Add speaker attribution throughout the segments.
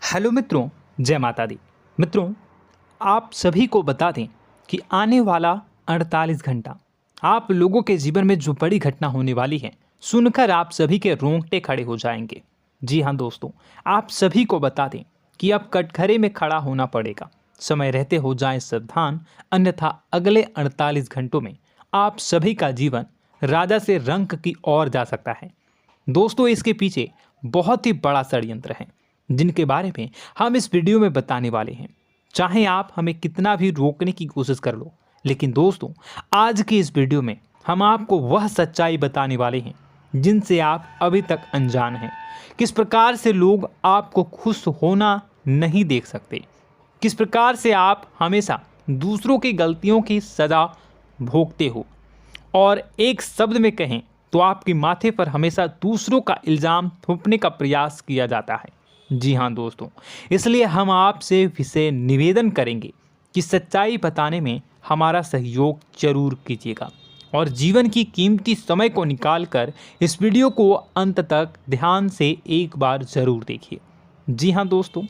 Speaker 1: Hello मित्रों, जय माता दी। मित्रों, आप सभी को बता दें कि आने वाला 48 घंटा आप लोगों के जीवन में जो बड़ी घटना होने वाली है, सुनकर आप सभी के रोंगटे खड़े हो जाएंगे। जी हाँ दोस्तों, आप सभी को बता दें कि अब कटघरे में खड़ा होना पड़ेगा। समय रहते हो जाएं सावधान, अन्यथा अगले 48 घंटों में आप सभी का जीवन राजा से रंक की ओर जा सकता है। दोस्तों, इसके पीछे बहुत ही बड़ा षड्यंत्र है जिनके बारे में हम इस वीडियो में बताने वाले हैं। चाहे आप हमें कितना भी रोकने की कोशिश कर लो, लेकिन दोस्तों आज की इस वीडियो में हम आपको वह सच्चाई बताने वाले हैं जिनसे आप अभी तक अनजान हैं। किस प्रकार से लोग आपको खुश होना नहीं देख सकते, किस प्रकार से आप हमेशा दूसरों की गलतियों की सज़ा भोगते हो, और एक शब्द में कहें तो आपके माथे पर हमेशा दूसरों का इल्ज़ाम थोपने का प्रयास किया जाता है। जी हाँ दोस्तों, इसलिए हम आपसे विशेष निवेदन करेंगे कि सच्चाई बताने में हमारा सहयोग जरूर कीजिएगा और जीवन की कीमती समय को निकालकर इस वीडियो को अंत तक ध्यान से एक बार ज़रूर देखिए। जी हाँ दोस्तों,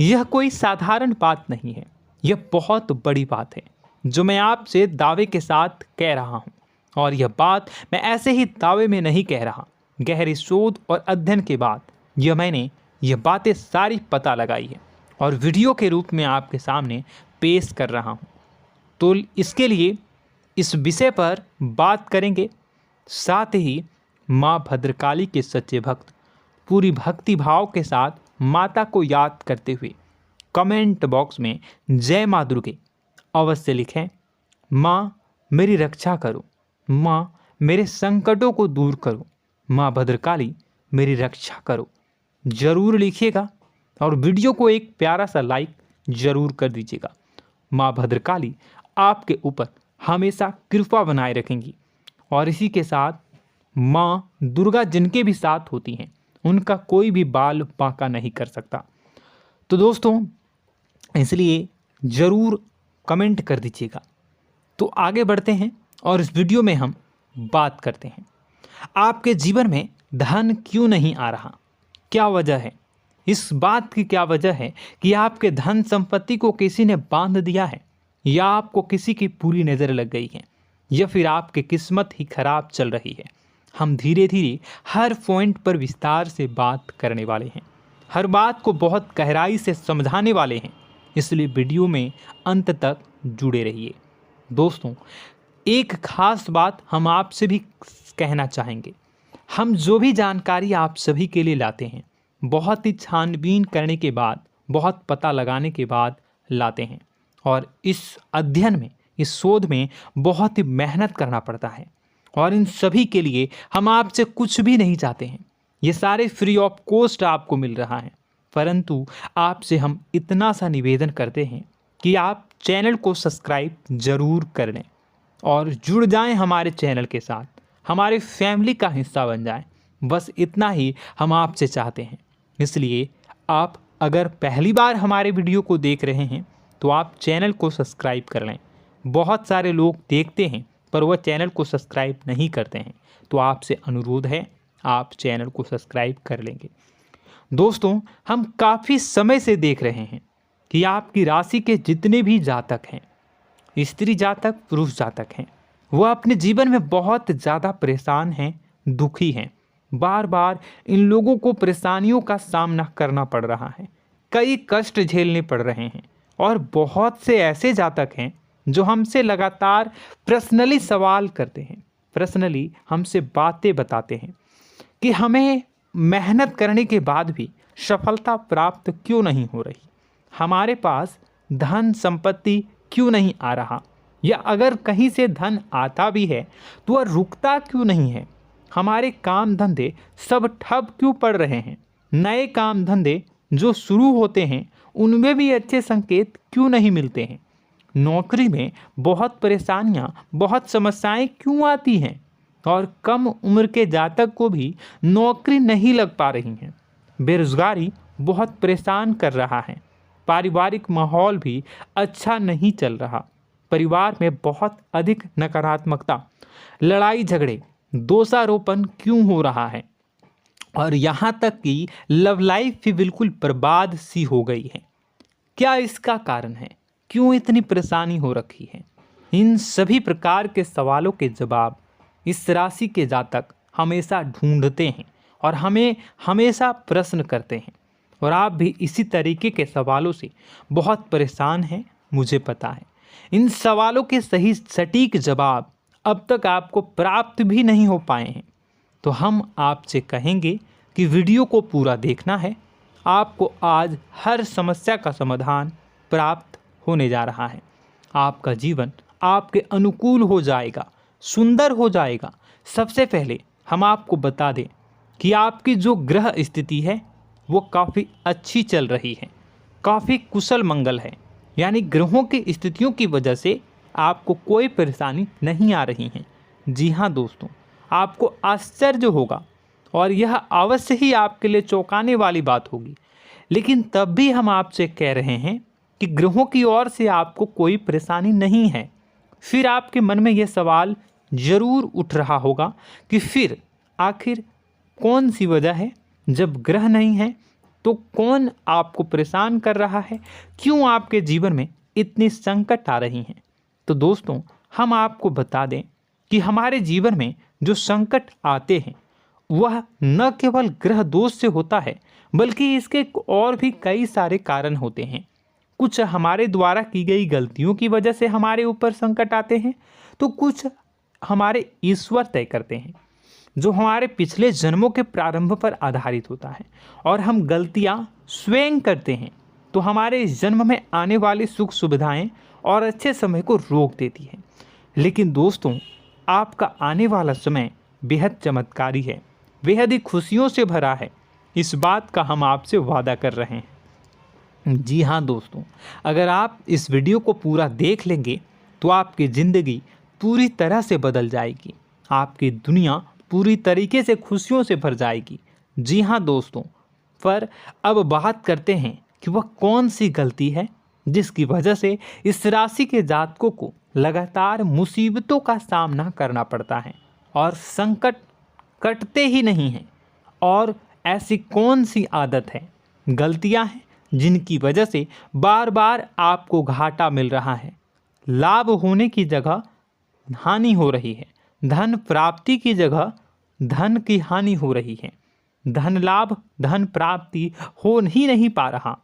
Speaker 1: यह कोई साधारण बात नहीं है, यह बहुत बड़ी बात है जो मैं आपसे दावे के साथ कह रहा हूँ। और यह बात मैं ऐसे ही दावे में नहीं कह रहा, गहरी शोध और अध्ययन के बाद मैंने यह बातें सारी पता लगाई है और वीडियो के रूप में आपके सामने पेश कर रहा हूँ। तो इसके लिए इस विषय पर बात करेंगे। साथ ही माँ भद्रकाली के सच्चे भक्त पूरी भक्ति भाव के साथ माता को याद करते हुए कमेंट बॉक्स में जय माँ दुर्गे अवश्य लिखें। माँ मेरी रक्षा करो, माँ मेरे संकटों को दूर करो, माँ भद्रकाली मेरी रक्षा करो, ज़रूर लिखिएगा और वीडियो को एक प्यारा सा लाइक ज़रूर कर दीजिएगा। माँ भद्रकाली आपके ऊपर हमेशा कृपा बनाए रखेंगी और इसी के साथ माँ दुर्गा जिनके भी साथ होती हैं उनका कोई भी बाल बांका नहीं कर सकता। तो दोस्तों, इसलिए ज़रूर कमेंट कर दीजिएगा। तो आगे बढ़ते हैं और इस वीडियो में हम बात करते हैं, आपके जीवन में धन क्यों नहीं आ रहा, क्या वजह है। इस बात की क्या वजह है कि आपके धन संपत्ति को किसी ने बांध दिया है, या आपको किसी की पूरी नज़र लग गई है, या फिर आपकी किस्मत ही खराब चल रही है। हम धीरे धीरे हर पॉइंट पर विस्तार से बात करने वाले हैं, हर बात को बहुत गहराई से समझाने वाले हैं, इसलिए वीडियो में अंत तक जुड़े रहिए। दोस्तों, एक खास बात हम आपसे भी कहना चाहेंगे, हम जो भी जानकारी आप सभी के लिए लाते हैं बहुत ही छानबीन करने के बाद, बहुत पता लगाने के बाद लाते हैं, और इस अध्ययन में, इस शोध में बहुत ही मेहनत करना पड़ता है। और इन सभी के लिए हम आपसे कुछ भी नहीं चाहते हैं, ये सारे फ्री ऑफ कॉस्ट आपको मिल रहा है। परंतु आपसे हम इतना सा निवेदन करते हैं कि आप चैनल को सब्सक्राइब ज़रूर कर लें और जुड़ जाएं हमारे चैनल के साथ, हमारे फैमिली का हिस्सा बन जाएं। बस इतना ही हम आपसे चाहते हैं। इसलिए आप अगर पहली बार हमारे वीडियो को देख रहे हैं तो आप चैनल को सब्सक्राइब कर लें। बहुत सारे लोग देखते हैं पर वह चैनल को सब्सक्राइब नहीं करते हैं, तो आपसे अनुरोध है आप चैनल को सब्सक्राइब कर लेंगे। दोस्तों, हम काफ़ी समय से देख रहे हैं कि आपकी राशि के जितने भी जातक हैं, स्त्री जातक पुरुष जातक हैं, वह अपने जीवन में बहुत ज़्यादा परेशान हैं, दुखी हैं। बार बार इन लोगों को परेशानियों का सामना करना पड़ रहा है, कई कष्ट झेलने पड़ रहे हैं। और बहुत से ऐसे जातक हैं जो हमसे लगातार पर्सनली सवाल करते हैं, पर्सनली हमसे बातें बताते हैं कि हमें मेहनत करने के बाद भी सफलता प्राप्त क्यों नहीं हो रही, हमारे पास धन संपत्ति क्यों नहीं आ रहा, या अगर कहीं से धन आता भी है तो वह रुकता क्यों नहीं है, हमारे काम धंधे सब ठप क्यों पड़ रहे हैं, नए काम धंधे जो शुरू होते हैं उनमें भी अच्छे संकेत क्यों नहीं मिलते हैं, नौकरी में बहुत परेशानियां, बहुत समस्याएं क्यों आती हैं, और कम उम्र के जातक को भी नौकरी नहीं लग पा रही हैं, बेरोजगारी बहुत परेशान कर रहा है, पारिवारिक माहौल भी अच्छा नहीं चल रहा, परिवार में बहुत अधिक नकारात्मकता, लड़ाई झगड़े, दोषारोपण क्यों हो रहा है, और यहाँ तक कि लव लाइफ भी बिल्कुल बर्बाद सी हो गई है। क्या इसका कारण है? क्यों इतनी परेशानी हो रखी है? इन सभी प्रकार के सवालों के जवाब इस राशि के जातक हमेशा ढूंढते हैं और हमें हमेशा प्रश्न करते हैं। और आप भी इसी तरीके के सवालों से बहुत परेशान हैं, मुझे पता है। इन सवालों के सही सटीक जवाब अब तक आपको प्राप्त भी नहीं हो पाए हैं। तो हम आपसे कहेंगे कि वीडियो को पूरा देखना है। आपको आज हर समस्या का समाधान प्राप्त होने जा रहा है। आपका जीवन आपके अनुकूल हो जाएगा, सुंदर हो जाएगा। सबसे पहले हम आपको बता दें कि आपकी जो ग्रह स्थिति है वो काफ़ी अच्छी चल रही है, काफ़ी कुशल मंगल है। यानी ग्रहों की स्थितियों की वजह से आपको कोई परेशानी नहीं आ रही है। जी हाँ दोस्तों, आपको आश्चर्य होगा और यह अवश्य ही आपके लिए चौंकाने वाली बात होगी। लेकिन तब भी हम आपसे कह रहे हैं कि ग्रहों की ओर से आपको कोई परेशानी नहीं है। फिर आपके मन में यह सवाल जरूर उठ रहा होगा कि फिर आखिर कौन सी वजह है? जब ग्रह नहीं है तो कौन आपको परेशान कर रहा है? क्यों आपके जीवन में इतनी संकट आ रही हैं? तो दोस्तों, हम आपको बता दें कि हमारे जीवन में जो संकट आते हैं वह न केवल ग्रह दोष से होता है, बल्कि इसके और भी कई सारे कारण होते हैं। कुछ हमारे द्वारा की गई गलतियों की वजह से हमारे ऊपर संकट आते हैं, तो कुछ हमारे ईश्वर तय करते हैं, जो हमारे पिछले जन्मों के प्रारंभ पर आधारित होता है। और हम गलतियां स्वयं करते हैं तो हमारे इस जन्म में आने वाली सुख सुविधाएं और अच्छे समय को रोक देती है। लेकिन दोस्तों, आपका आने वाला समय बेहद चमत्कारी है, बेहद ही खुशियों से भरा है। इस बात का हम आपसे वादा कर रहे हैं। जी हाँ दोस्तों, अगर आप इस वीडियो को पूरा देख लेंगे तो आपकी ज़िंदगी पूरी तरह से बदल जाएगी, आपकी दुनिया पूरी तरीके से खुशियों से भर जाएगी। जी हाँ दोस्तों, पर अब बात करते हैं कि वह कौन सी गलती है जिसकी वजह से इस राशि के जातकों को लगातार मुसीबतों का सामना करना पड़ता है और संकट कटते ही नहीं हैं। और ऐसी कौन सी आदत है, गलतियां हैं जिनकी वजह से बार बार आपको घाटा मिल रहा है, लाभ होने की जगह हानि हो रही है, धन प्राप्ति की जगह धन की हानि हो रही है, धन लाभ धन प्राप्ति हो ही नहीं पा रहा,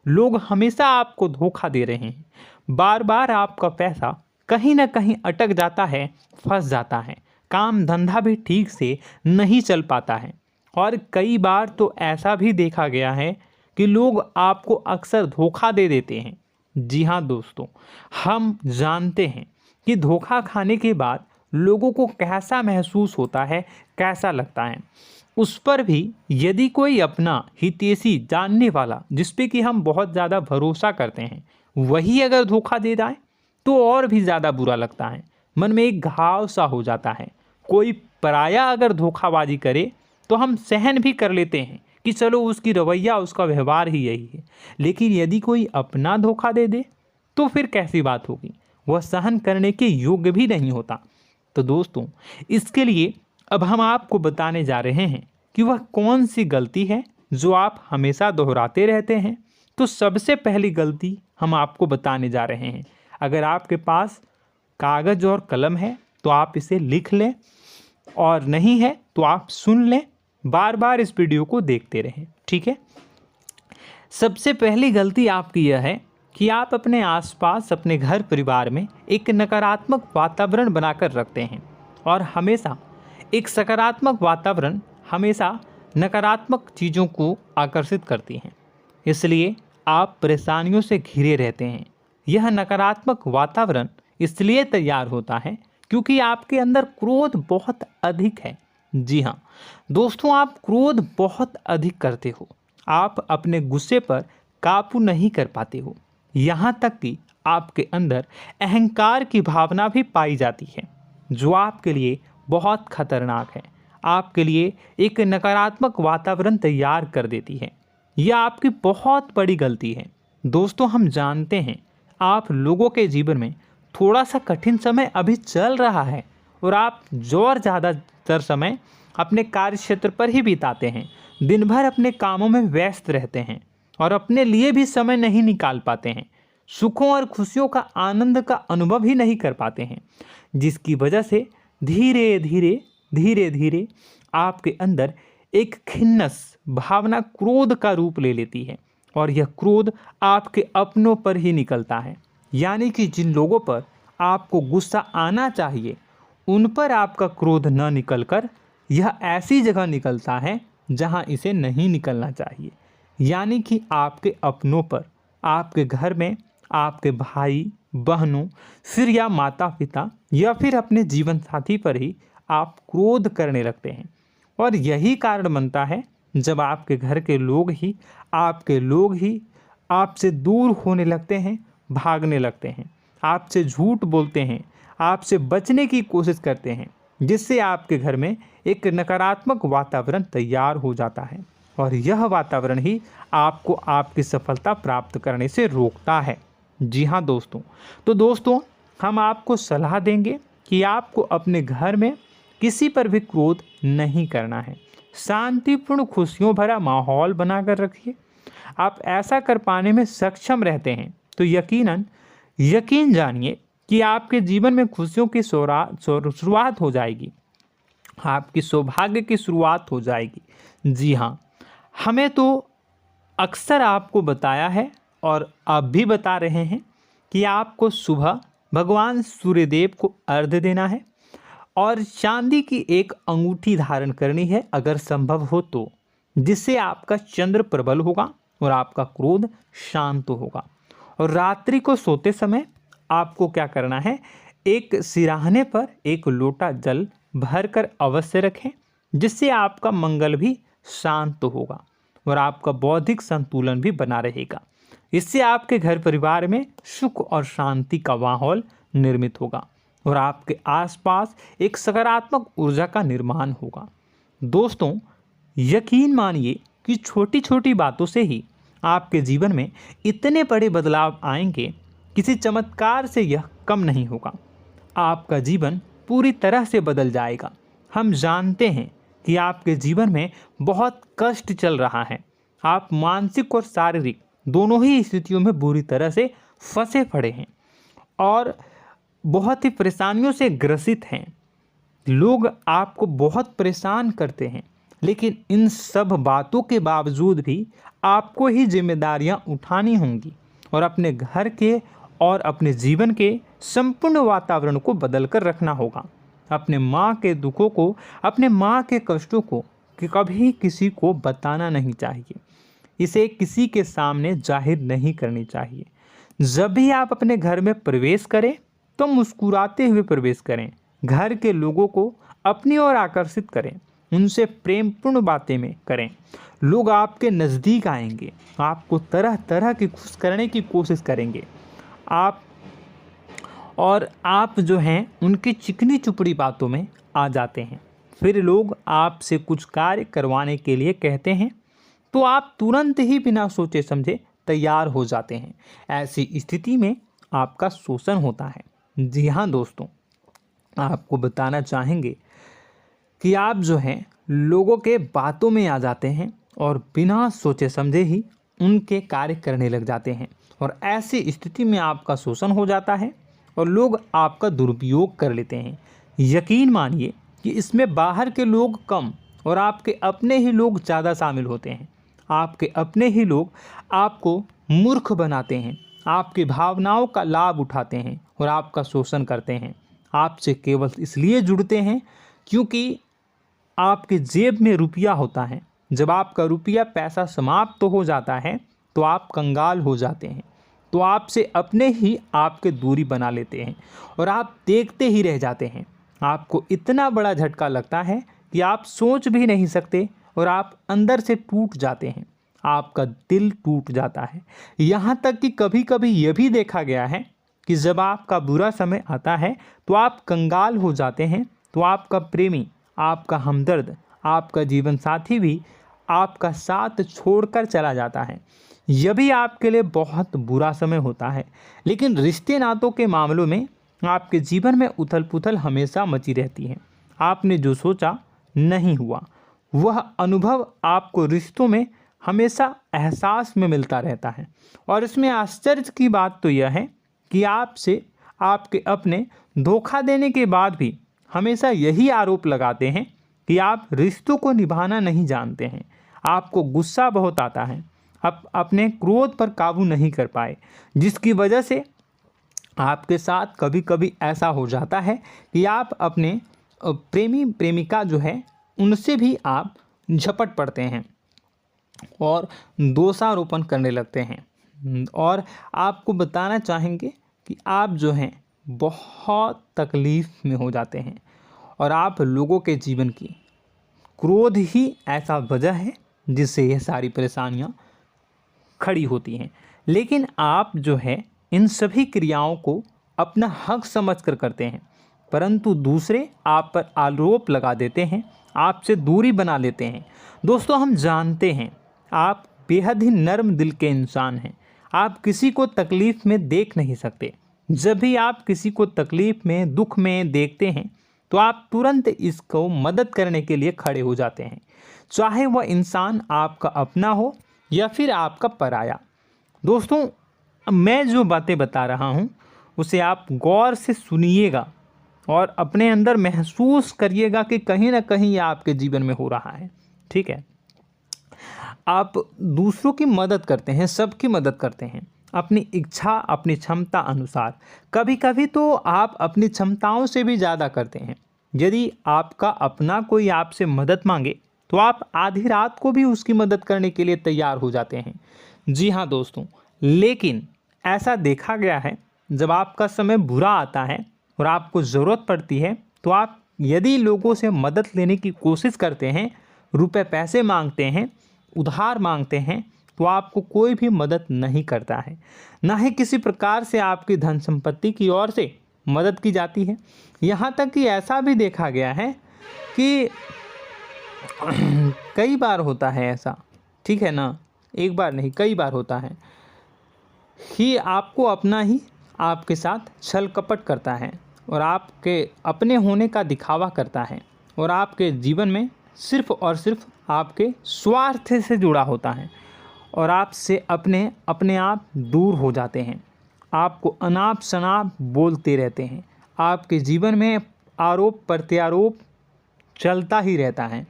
Speaker 1: लोग हमेशा आपको धोखा दे रहे हैं, बार बार आपका पैसा कहीं ना कहीं अटक जाता है, फंस जाता है, काम धंधा भी ठीक से नहीं चल पाता है। और कई बार तो ऐसा भी देखा गया है कि लोग आपको अक्सर धोखा दे देते हैं। जी हाँ दोस्तों, हम जानते हैं कि धोखा खाने के बाद लोगों को कैसा महसूस होता है, कैसा लगता है। उस पर भी यदि कोई अपना हितैषी जानने वाला, जिस पे कि हम बहुत ज़्यादा भरोसा करते हैं, वही अगर धोखा दे जाए तो और भी ज़्यादा बुरा लगता है, मन में एक घाव सा हो जाता है। कोई पराया अगर धोखाबाजी करे तो हम सहन भी कर लेते हैं कि चलो उसकी रवैया, उसका व्यवहार ही यही है। लेकिन यदि कोई अपना धोखा दे दे तो फिर कैसी बात होगी, वह सहन करने के योग्य भी नहीं होता। तो दोस्तों, इसके लिए अब हम आपको बताने जा रहे हैं कि वह कौन सी गलती है जो आप हमेशा दोहराते रहते हैं। तो सबसे पहली गलती हम आपको बताने जा रहे हैं। अगर आपके पास कागज़ और कलम है तो आप इसे लिख लें, और नहीं है तो आप सुन लें, बार बार इस वीडियो को देखते रहें, ठीक है। सबसे पहली गलती आपकी यह है कि आप अपने आसपास, अपने घर परिवार में एक नकारात्मक वातावरण बनाकर रखते हैं। और हमेशा एक सकारात्मक वातावरण हमेशा नकारात्मक चीज़ों को आकर्षित करती हैं, इसलिए आप परेशानियों से घिरे रहते हैं। यह नकारात्मक वातावरण इसलिए तैयार होता है क्योंकि आपके अंदर क्रोध बहुत अधिक है। जी हाँ दोस्तों, आप क्रोध बहुत अधिक करते हो, आप अपने गुस्से पर काबू नहीं कर पाते हो, यहाँ तक कि आपके अंदर अहंकार की भावना भी पाई जाती है, जो आपके लिए बहुत खतरनाक है, आपके लिए एक नकारात्मक वातावरण तैयार कर देती है। यह आपकी बहुत बड़ी गलती है। दोस्तों, हम जानते हैं आप लोगों के जीवन में थोड़ा सा कठिन समय अभी चल रहा है और आप और ज़्यादा अधिकतर समय अपने कार्य क्षेत्र पर ही बिताते हैं, दिन भर अपने कामों में व्यस्त रहते हैं और अपने लिए भी समय नहीं निकाल पाते हैं, सुखों और खुशियों का आनंद का अनुभव ही नहीं कर पाते हैं, जिसकी वजह से धीरे धीरे आपके अंदर एक खिन्नस भावना क्रोध का रूप ले लेती है और यह क्रोध आपके अपनों पर ही निकलता है। यानी कि जिन लोगों पर आपको गुस्सा आना चाहिए उन पर आपका क्रोध न निकलकर यह ऐसी जगह निकलता है जहां इसे नहीं निकलना चाहिए। यानी कि आपके अपनों पर, आपके घर में आपके भाई बहनों, फिर या माता पिता या फिर अपने जीवन साथी पर ही आप क्रोध करने लगते हैं। और यही कारण बनता है जब आपके घर के लोग ही आपसे दूर होने लगते हैं, भागने लगते हैं, आपसे झूठ बोलते हैं, आपसे बचने की कोशिश करते हैं, जिससे आपके घर में एक नकारात्मक वातावरण तैयार हो जाता है और यह वातावरण ही आपको आपकी सफलता प्राप्त करने से रोकता है। जी हाँ दोस्तों, तो दोस्तों हम आपको सलाह देंगे कि आपको अपने घर में किसी पर भी क्रोध नहीं करना है। शांतिपूर्ण खुशियों भरा माहौल बनाकर रखिए। आप ऐसा कर पाने में सक्षम रहते हैं तो यकीन जानिए कि आपके जीवन में खुशियों की शुरुआत हो जाएगी, आपकी सौभाग्य की शुरुआत हो जाएगी। जी हाँ, हमें तो अक्सर आपको बताया है और अब भी बता रहे हैं कि आपको सुबह भगवान सूर्यदेव को अर्घ्य देना है और चांदी की एक अंगूठी धारण करनी है अगर संभव हो तो, जिससे आपका चंद्र प्रबल होगा और आपका क्रोध शांत होगा। और रात्रि को सोते समय आपको क्या करना है, एक सिराहने पर एक लोटा जल भरकर अवश्य रखें, जिससे आपका मंगल भी शांत होगा और आपका बौद्धिक संतुलन भी बना रहेगा। इससे आपके घर परिवार में सुख और शांति का माहौल निर्मित होगा और आपके आसपास एक सकारात्मक ऊर्जा का निर्माण होगा। दोस्तों यकीन मानिए कि छोटी छोटी बातों से ही आपके जीवन में इतने बड़े बदलाव आएंगे, किसी चमत्कार से यह कम नहीं होगा। आपका जीवन पूरी तरह से बदल जाएगा। हम जानते हैं कि आपके जीवन में बहुत कष्ट चल रहा है, आप मानसिक और शारीरिक दोनों ही स्थितियों में बुरी तरह से फंसे पड़े हैं और बहुत ही परेशानियों से ग्रसित हैं। लोग आपको बहुत परेशान करते हैं, लेकिन इन सब बातों के बावजूद भी आपको ही जिम्मेदारियां उठानी होंगी और अपने घर के और अपने जीवन के संपूर्ण वातावरण को बदल कर रखना होगा। अपने माँ के दुखों को, अपने माँ के कष्टों को कभी किसी को बताना नहीं चाहिए, इसे किसी के सामने जाहिर नहीं करनी चाहिए। जब भी आप अपने घर में प्रवेश करें तो मुस्कुराते हुए प्रवेश करें, घर के लोगों को अपनी ओर आकर्षित करें, उनसे प्रेमपूर्ण बातें में करें। लोग आपके नज़दीक आएंगे, आपको तरह तरह की खुश करने की कोशिश करेंगे। आप जो हैं उनकी चिकनी चुपड़ी बातों में आ जाते हैं। फिर लोग आपसे कुछ कार्य करवाने के लिए कहते हैं तो आप तुरंत ही बिना सोचे समझे तैयार हो जाते हैं। ऐसी स्थिति में आपका शोषण होता है। जी हाँ दोस्तों, आपको बताना चाहेंगे कि आप जो हैं लोगों के बातों में आ जाते हैं और बिना सोचे समझे ही उनके कार्य करने लग जाते हैं और ऐसी स्थिति में आपका शोषण हो जाता है और लोग आपका दुरुपयोग कर लेते हैं। यकीन मानिए कि इसमें बाहर के लोग कम और आपके अपने ही लोग ज़्यादा शामिल होते हैं। आपके अपने ही लोग आपको मूर्ख बनाते हैं, आपकी भावनाओं का लाभ उठाते हैं और आपका शोषण करते हैं। आपसे केवल इसलिए जुड़ते हैं क्योंकि आपके जेब में रुपया होता है। जब आपका रुपया पैसा समाप्त हो जाता है तो आप कंगाल हो जाते हैं, तो आपसे अपने ही आपके दूरी बना लेते हैं और आप देखते ही रह जाते हैं। आपको इतना बड़ा झटका लगता है कि आप सोच भी नहीं सकते और आप अंदर से टूट जाते हैं, आपका दिल टूट जाता है। यहाँ तक कि कभी कभी यह भी देखा गया है कि जब आपका बुरा समय आता है तो आप कंगाल हो जाते हैं, तो आपका प्रेमी, आपका हमदर्द, आपका जीवन साथी भी आपका साथ छोड़कर चला जाता है। यह भी आपके लिए बहुत बुरा समय होता है। लेकिन रिश्ते नातों के मामलों में आपके जीवन में उथल पुथल हमेशा मची रहती है। आपने जो सोचा नहीं हुआ। वह अनुभव आपको रिश्तों में हमेशा एहसास में मिलता रहता है। और इसमें आश्चर्य की बात तो यह है कि आपसे आपके अपने धोखा देने के बाद भी हमेशा यही आरोप लगाते हैं कि आप रिश्तों को निभाना नहीं जानते हैं। आपको गुस्सा बहुत आता है, आप अपने क्रोध पर काबू नहीं कर पाए, जिसकी वजह से आपके साथ कभी कभी ऐसा हो जाता है कि आप अपने प्रेमी प्रेमिका जो है उनसे भी आप झपट पड़ते हैं और दोषारोपण करने लगते हैं। और आपको बताना चाहेंगे कि आप जो हैं बहुत तकलीफ़ में हो जाते हैं और आप लोगों के जीवन की क्रोध ही ऐसा वजह है जिससे ये सारी परेशानियां खड़ी होती हैं। लेकिन आप जो है इन सभी क्रियाओं को अपना हक समझकर करते हैं, परंतु दूसरे आप पर आरोप लगा देते हैं, आपसे दूरी बना लेते हैं। दोस्तों, हम जानते हैं आप बेहद ही नर्म दिल के इंसान हैं। आप किसी को तकलीफ़ में देख नहीं सकते। जब भी आप किसी को तकलीफ़ में, दुख में देखते हैं तो आप तुरंत इसको मदद करने के लिए खड़े हो जाते हैं, चाहे वह इंसान आपका अपना हो या फिर आपका पराया। दोस्तों, मैं जो बातें बता रहा हूँ उसे आप गौर से सुनिएगा और अपने अंदर महसूस करिएगा कि कहीं ना कहीं ये आपके जीवन में हो रहा है। ठीक है, आप दूसरों की मदद करते हैं, सबकी मदद करते हैं अपनी इच्छा, अपनी क्षमता अनुसार। कभी कभी तो आप अपनी क्षमताओं से भी ज़्यादा करते हैं। यदि आपका अपना कोई आपसे मदद मांगे तो आप आधी रात को भी उसकी मदद करने के लिए तैयार हो जाते हैं। जी हाँ दोस्तों, लेकिन ऐसा देखा गया है जब आपका समय बुरा आता है और आपको ज़रूरत पड़ती है तो आप यदि लोगों से मदद लेने की कोशिश करते हैं, रुपए पैसे मांगते हैं, उधार मांगते हैं, तो आपको कोई भी मदद नहीं करता है। ना ही किसी प्रकार से आपकी धन संपत्ति की ओर से मदद की जाती है। यहाँ तक कि ऐसा भी देखा गया है कि कई बार होता है ऐसा, ठीक है ना, एक बार नहीं कई बार होता है कि आपको अपना ही आपके साथ छल कपट करता है और आपके अपने होने का दिखावा करता है और आपके जीवन में सिर्फ और सिर्फ आपके स्वार्थ से जुड़ा होता है और आपसे अपने आप दूर हो जाते हैं। आपको अनाप शनाप बोलते रहते हैं। आपके जीवन में आरोप प्रत्यारोप चलता ही रहता है।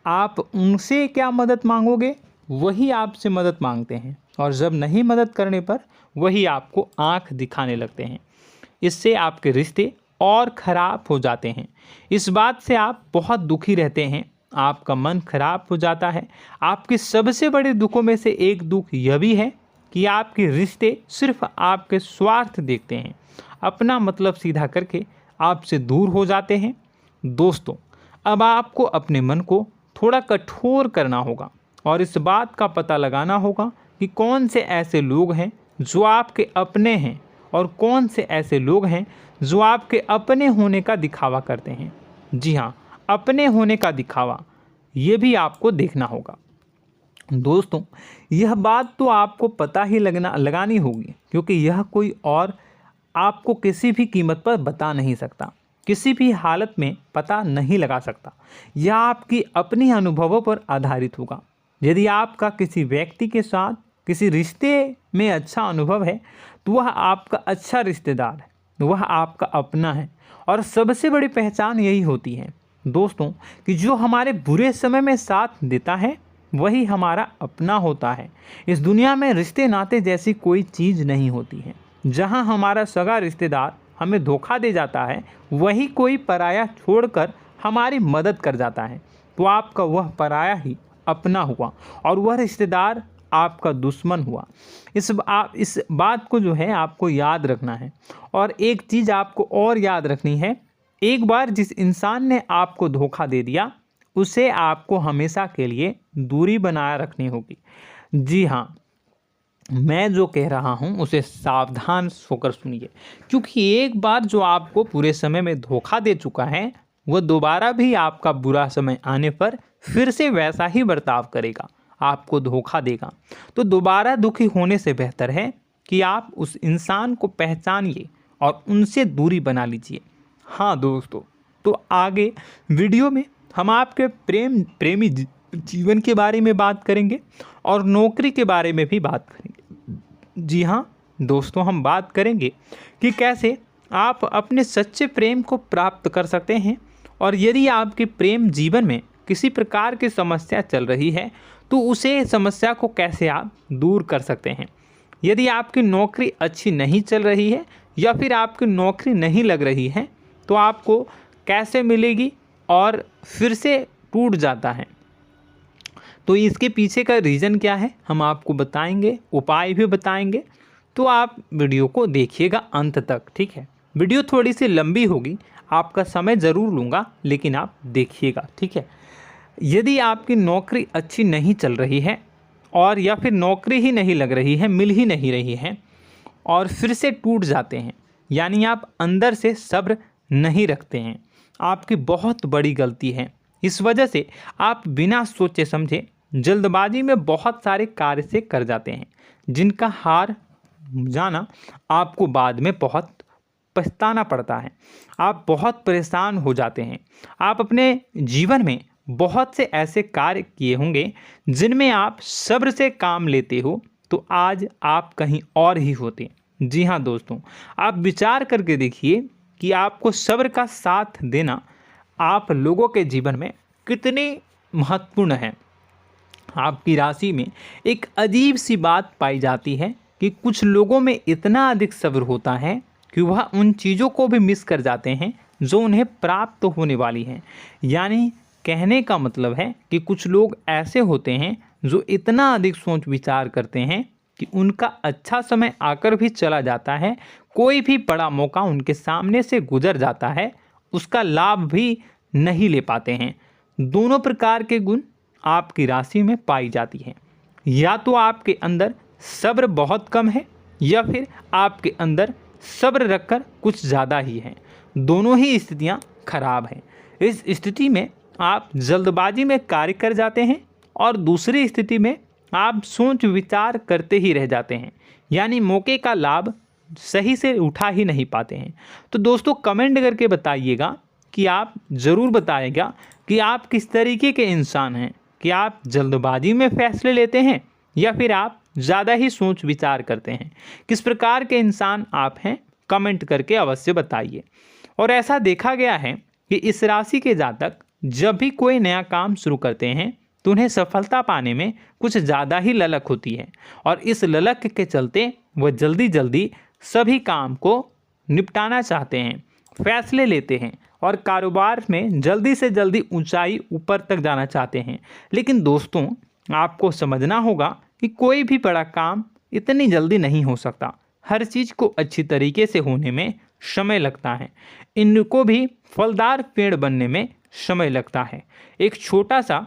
Speaker 1: आप उनसे क्या मदद मांगोगे, वही आपसे मदद मांगते हैं और जब नहीं मदद करने पर वही आपको आंख दिखाने लगते हैं। इससे आपके रिश्ते और ख़राब हो जाते हैं। इस बात से आप बहुत दुखी रहते हैं, आपका मन खराब हो जाता है। आपके सबसे बड़े दुखों में से एक दुख यह भी है कि आपके रिश्ते सिर्फ आपके स्वार्थ देखते हैं, अपना मतलब सीधा करके आपसे दूर हो जाते हैं। दोस्तों, अब आपको अपने मन को थोड़ा कठोर करना होगा और इस बात का पता लगाना होगा कि कौन से ऐसे लोग हैं जो आपके अपने हैं और कौन से ऐसे लोग हैं जो आपके अपने होने का दिखावा करते हैं। जी हाँ, अपने होने का दिखावा, ये भी आपको देखना होगा। दोस्तों, यह बात तो आपको पता ही लगानी होगी, क्योंकि यह कोई और आपको किसी भी कीमत पर बता नहीं सकता, किसी भी हालत में पता नहीं लगा सकता। यह आपकी अपनी अनुभवों पर आधारित होगा। यदि आपका किसी व्यक्ति के साथ किसी रिश्ते में अच्छा अनुभव है तो वह आपका अच्छा रिश्तेदार है, वह आपका अपना है। और सबसे बड़ी पहचान यही होती है दोस्तों कि जो हमारे बुरे समय में साथ देता है वही हमारा अपना होता है। इस दुनिया में रिश्ते नाते जैसी कोई चीज़ नहीं होती है। जहां हमारा सगा रिश्तेदार हमें धोखा दे जाता है, वही कोई पराया छोड़कर हमारी मदद कर जाता है, तो आपका वह पराया ही अपना हुआ और वह रिश्तेदार आपका दुश्मन हुआ। इस बात को जो है आपको याद रखना है। और एक चीज़ आपको और याद रखनी है, एक बार जिस इंसान ने आपको धोखा दे दिया उसे आपको हमेशा के लिए दूरी बनाए रखनी होगी। जी हाँ, मैं जो कह रहा हूँ उसे सावधान होकर सुनिए, क्योंकि एक बार जो आपको पूरे समय में धोखा दे चुका है वह दोबारा भी आपका बुरा समय आने पर फिर से वैसा ही बर्ताव करेगा, आपको धोखा देगा। तो दोबारा दुखी होने से बेहतर है कि आप उस इंसान को पहचानिए और उनसे दूरी बना लीजिए। हाँ दोस्तों, तो आगे वीडियो में हम आपके प्रेमी जीवन के बारे में बात करेंगे और नौकरी के बारे में भी बात करेंगे। जी हाँ दोस्तों, हम बात करेंगे कि कैसे आप अपने सच्चे प्रेम को प्राप्त कर सकते हैं, और यदि आपके प्रेम जीवन में किसी प्रकार की समस्या चल रही है तो उसे समस्या को कैसे आप दूर कर सकते हैं। यदि आपकी नौकरी अच्छी नहीं चल रही है या फिर आपकी नौकरी नहीं लग रही है तो आपको कैसे मिलेगी और फिर से टूट जाता है, तो इसके पीछे का रीज़न क्या है हम आपको बताएंगे, उपाय भी बताएंगे। तो आप वीडियो को देखिएगा अंत तक, ठीक है। वीडियो थोड़ी सी लंबी होगी, आपका समय ज़रूर लूँगा, लेकिन आप देखिएगा, ठीक है। यदि आपकी नौकरी अच्छी नहीं चल रही है और या फिर नौकरी ही नहीं लग रही है, मिल ही नहीं रही है और फिर से टूट जाते हैं, यानी आप अंदर से सब्र नहीं रखते हैं, आपकी बहुत बड़ी गलती है। इस वजह से आप बिना सोचे समझे जल्दबाजी में बहुत सारे कार्य से कर जाते हैं, जिनका हार जाना आपको बाद में बहुत पछताना पड़ता है। आप बहुत परेशान हो जाते हैं। आप अपने जीवन में बहुत से ऐसे कार्य किए होंगे जिनमें आप सब्र से काम लेते हो, तो आज आप कहीं और ही होते। जी हाँ दोस्तों, आप विचार करके देखिए कि आपको सब्र का साथ देना आप लोगों के जीवन में कितनी महत्वपूर्ण है। आपकी राशि में एक अजीब सी बात पाई जाती है कि कुछ लोगों में इतना अधिक सब्र होता है कि वह उन चीज़ों को भी मिस कर जाते हैं जो उन्हें प्राप्त होने वाली हैं। यानी कहने का मतलब है कि कुछ लोग ऐसे होते हैं जो इतना अधिक सोच विचार करते हैं कि उनका अच्छा समय आकर भी चला जाता है, कोई भी बड़ा मौका उनके सामने से गुजर जाता है, उसका लाभ भी नहीं ले पाते हैं। दोनों प्रकार के गुण आपकी राशि में पाई जाती हैं। या तो आपके अंदर सब्र बहुत कम है या फिर आपके अंदर सब्र रखकर कुछ ज़्यादा ही है। दोनों ही स्थितियाँ खराब हैं। इस स्थिति में आप जल्दबाजी में कार्य कर जाते हैं और दूसरी स्थिति में आप सोच विचार करते ही रह जाते हैं, यानी मौके का लाभ सही से उठा ही नहीं पाते हैं। तो दोस्तों कमेंट करके बताइएगा कि आप ज़रूर बताइएगा कि आप किस तरीके के इंसान हैं, कि आप जल्दबाजी में फैसले लेते हैं या फिर आप ज़्यादा ही सोच विचार करते हैं। किस प्रकार के इंसान आप हैं, कमेंट करके अवश्य बताइए। और ऐसा देखा गया है कि इस राशि के जातक जब भी कोई नया काम शुरू करते हैं तो उन्हें सफलता पाने में कुछ ज़्यादा ही ललक होती है, और इस ललक के चलते वह जल्दी जल्दी सभी काम को निपटाना चाहते हैं, फैसले लेते हैं और कारोबार में जल्दी से जल्दी ऊंचाई ऊपर तक जाना चाहते हैं। लेकिन दोस्तों आपको समझना होगा कि कोई भी बड़ा काम इतनी जल्दी नहीं हो सकता। हर चीज़ को अच्छी तरीके से होने में समय लगता है। इनको भी फलदार पेड़ बनने में समय लगता है। एक छोटा सा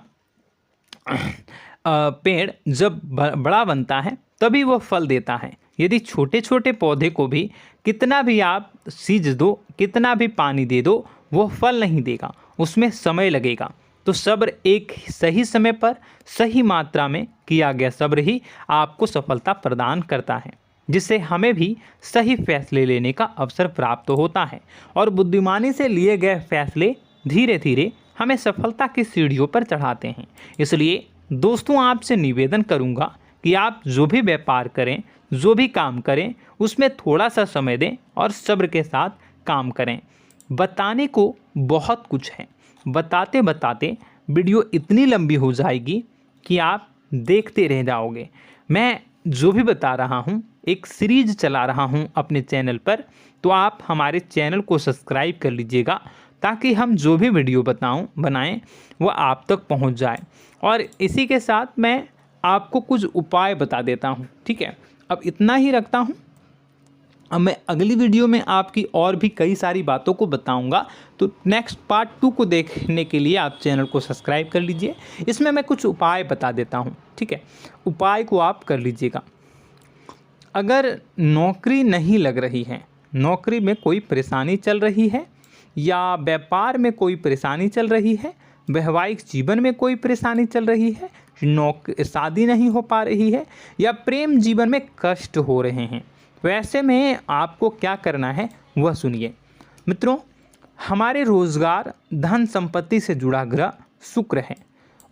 Speaker 1: पेड़ जब बड़ा बनता है तभी वो फल देता है। यदि छोटे छोटे पौधे को भी कितना भी आप सींच दो, कितना भी पानी दे दो, वो फल नहीं देगा, उसमें समय लगेगा। तो सब्र एक सही समय पर सही मात्रा में किया गया सब्र ही आपको सफलता प्रदान करता है, जिससे हमें भी सही फैसले लेने का अवसर प्राप्त होता है। और बुद्धिमानी से लिए गए फैसले धीरे धीरे हमें सफलता की सीढ़ियों पर चढ़ाते हैं। इसलिए दोस्तों आपसे निवेदन करूंगा कि आप जो भी व्यापार करें, जो भी काम करें, उसमें थोड़ा सा समय दें और सब्र के साथ काम करें। बताने को बहुत कुछ है, बताते बताते वीडियो इतनी लंबी हो जाएगी कि आप देखते रह जाओगे। मैं जो भी बता रहा हूँ एक सीरीज चला रहा हूँ अपने चैनल पर, तो आप हमारे चैनल को सब्सक्राइब कर लीजिएगा ताकि हम जो भी वीडियो बनाएं वो आप तक पहुँच जाए। और इसी के साथ मैं आपको कुछ उपाय बता देता हूँ, ठीक है। अब इतना ही रखता हूँ। अब मैं अगली वीडियो में आपकी और भी कई सारी बातों को बताऊंगा। तो नेक्स्ट पार्ट 2 को देखने के लिए आप चैनल को सब्सक्राइब कर लीजिए। इसमें मैं कुछ उपाय बता देता हूं, ठीक है। उपाय को आप कर लीजिएगा। अगर नौकरी नहीं लग रही है, नौकरी में कोई परेशानी चल रही है, या व्यापार में कोई परेशानी चल रही है, वैवाहिक जीवन में कोई परेशानी चल रही है, शादी नहीं हो पा रही है, या प्रेम जीवन में कष्ट हो रहे हैं, वैसे में आपको क्या करना है वह सुनिए। मित्रों, हमारे रोजगार धन संपत्ति से जुड़ा ग्रह शुक्र है,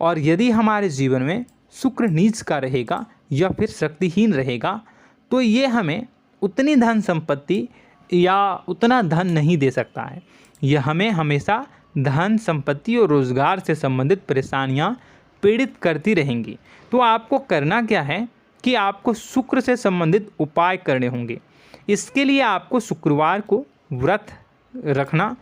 Speaker 1: और यदि हमारे जीवन में शुक्र नीच का रहेगा या फिर शक्तिहीन रहेगा तो ये हमें उतनी धन संपत्ति या उतना धन नहीं दे सकता है। यह हमें हमेशा धन संपत्ति और रोजगार से संबंधित परेशानियां पीड़ित करती रहेंगी। तो आपको करना क्या है कि आपको शुक्र से संबंधित उपाय करने होंगे। इसके लिए आपको शुक्रवार को व्रत रखना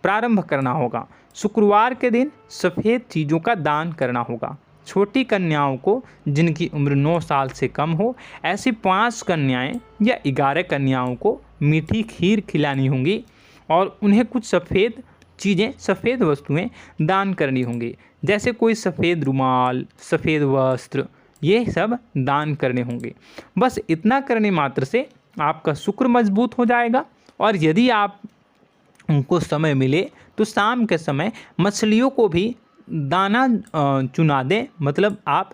Speaker 1: प्रारंभ करना होगा। शुक्रवार के दिन सफ़ेद चीज़ों का दान करना होगा। छोटी कन्याओं को जिनकी उम्र 9 साल से कम हो, ऐसी 5 कन्याएं या 11 कन्याओं को मीठी खीर खिलानी होंगी और उन्हें कुछ सफ़ेद चीज़ें, सफ़ेद वस्तुएं दान करनी होंगी, जैसे कोई सफ़ेद रुमाल, सफ़ेद वस्त्र, ये सब दान करने होंगे। बस इतना करने मात्र से आपका शुक्र मजबूत हो जाएगा। और यदि आप उनको समय मिले तो शाम के समय मछलियों को भी दाना चुना दें, मतलब आप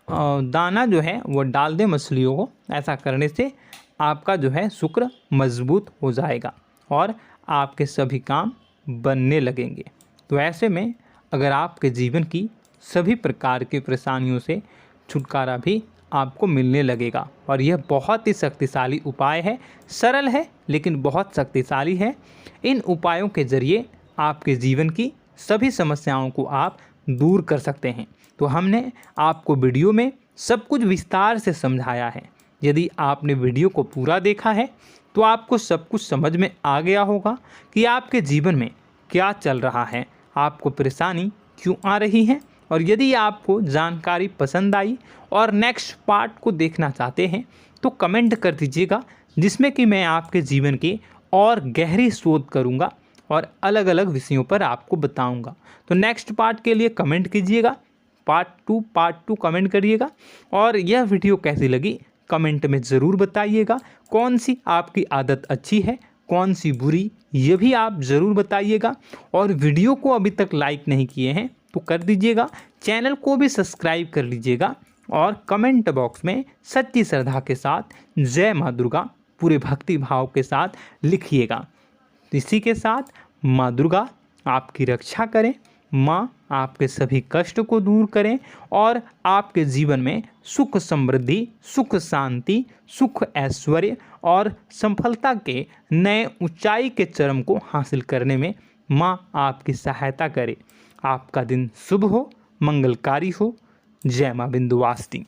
Speaker 1: दाना जो है वो डाल दें मछलियों को। ऐसा करने से आपका जो है शुक्र मजबूत हो जाएगा और आपके सभी काम बनने लगेंगे। तो ऐसे में अगर आपके जीवन की सभी प्रकार की परेशानियों से छुटकारा भी आपको मिलने लगेगा। और यह बहुत ही शक्तिशाली उपाय है, सरल है लेकिन बहुत शक्तिशाली है। इन उपायों के ज़रिए आपके जीवन की सभी समस्याओं को आप दूर कर सकते हैं। तो हमने आपको वीडियो में सब कुछ विस्तार से समझाया है। यदि आपने वीडियो को पूरा देखा है तो आपको सब कुछ समझ में आ गया होगा कि आपके जीवन में क्या चल रहा है, आपको परेशानी क्यों आ रही है। और यदि आपको जानकारी पसंद आई और नेक्स्ट पार्ट को देखना चाहते हैं तो कमेंट कर दीजिएगा, जिसमें कि मैं आपके जीवन की और गहरी शोध करूंगा और अलग अलग विषयों पर आपको बताऊंगा। तो नेक्स्ट पार्ट के लिए कमेंट कीजिएगा, पार्ट टू कमेंट करिएगा। और यह वीडियो कैसी लगी कमेंट में ज़रूर बताइएगा। कौन सी आपकी आदत अच्छी है, कौन सी बुरी, ये भी आप ज़रूर बताइएगा। और वीडियो को अभी तक लाइक नहीं किए हैं तो कर दीजिएगा, चैनल को भी सब्सक्राइब कर लीजिएगा और कमेंट बॉक्स में सच्ची श्रद्धा के साथ जय माँ दुर्गा पूरे भक्ति भाव के साथ लिखिएगा। इसी के साथ माँ दुर्गा आपकी रक्षा करें, माँ आपके सभी कष्ट को दूर करें और आपके जीवन में सुख समृद्धि, सुख शांति, सुख ऐश्वर्य और सफलता के नए ऊंचाई के चरम को हासिल करने में माँ आपकी सहायता करे। आपका दिन शुभ हो, मंगलकारी हो। जय माँ विंध्यवासिनी।